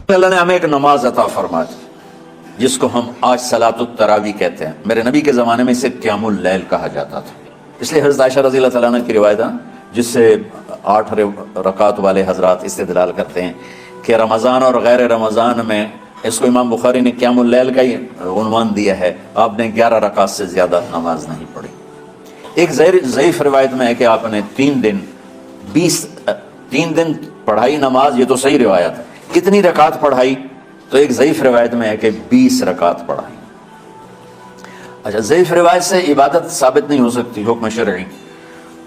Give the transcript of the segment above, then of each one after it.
اللہ نے ہمیں ایک نماز عطا فرما دی جس کو ہم آج صلاۃ التراویح کہتے ہیں. میرے نبی کے زمانے میں اسے قیام اللیل کہا جاتا تھا. اس لیے حضرت عائشہ رضی اللہ تعالیٰ عنہ کی روایت ہے جس سے 8 رکعت والے حضرات استدلال کرتے ہیں کہ رمضان اور غیر رمضان میں اس کو امام بخاری نے قیام اللیل کا ہی عنوان دیا ہے. آپ نے 11 رکعت سے زیادہ نماز نہیں پڑھی. ایک ضعیف روایت میں ہے کہ آپ نے 3 دن پڑھائی نماز. یہ تو صحیح روایت ہے. کتنی رکعت پڑھائی؟ تو ایک ضعیف روایت میں ہے کہ 20 رکعت پڑھائی. اچھا، ضعیف روایت سے عبادت ثابت نہیں ہو سکتی حکم شرعی.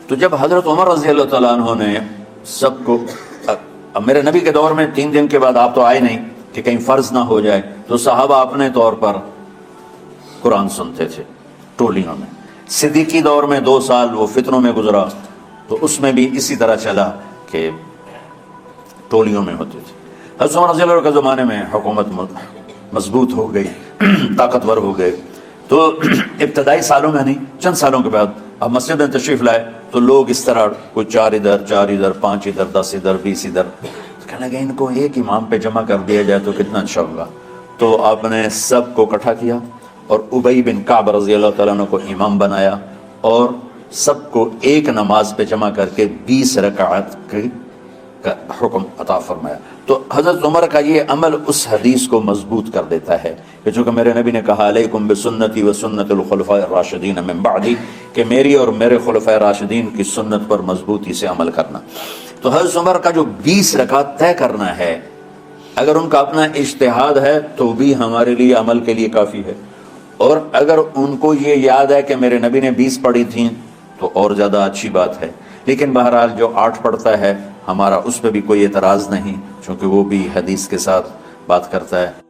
تو جب حضرت عمر رضی اللہ تعالیٰ عنہ نے سب کو، اب میرے نبی کے دور میں 3 دن کے بعد آپ تو آئے نہیں کہ کہیں فرض نہ ہو جائے، تو صحابہ اپنے طور پر قرآن سنتے تھے ٹولیوں میں. صدیقی دور میں 2 سال وہ فتنوں میں گزرا، تو اس میں بھی اسی طرح چلا کہ ٹولیوں میں ہوتے تھے. حضرت عمر رضی اللہ عنہ کے زمانے میں حکومت مضبوط ہو گئی، طاقتور ہو گئے. تو ابتدائی سالوں میں نہیں، چند سالوں کے بعد اب مسجد میں تشریف لائے تو لوگ اس طرح کوئی 4 ادھر 4 ادھر 5 ادھر 10 ادھر 20 ادھر. کہنے لگے ان کو ایک امام پہ جمع کر دیا جائے تو کتنا اچھا ہوگا. تو آپ نے سب کو اکٹھا کیا اور ابی بن کعب رضی اللہ تعالیٰ عنہ کو امام بنایا اور سب کو ایک نماز پہ جمع کر کے 20 رکعت کا حکم عطا فرمایا. تو حضرت عمر کا یہ عمل اس حدیث کو مضبوط کر دیتا ہے کہ چونکہ میرے نبی نے کہا علیکم بسنتی و سنت الخلفاء الراشدین من بعدی، کہ میری اور میرے خلفاء راشدین کی سنت پر مضبوطی سے عمل کرنا. تو حضرت عمر کا جو 20 رکعت طے کرنا ہے، اگر ان کا اپنا اجتہاد ہے تو بھی ہمارے لیے عمل کے لیے کافی ہے، اور اگر ان کو یہ یاد ہے کہ میرے نبی نے 20 پڑھی تھیں تو اور زیادہ اچھی بات ہے. لیکن بہرحال جو 8 پڑھتا ہے ہمارا اس پہ بھی کوئی اعتراض نہیں، چونکہ وہ بھی حدیث کے ساتھ بات کرتا ہے.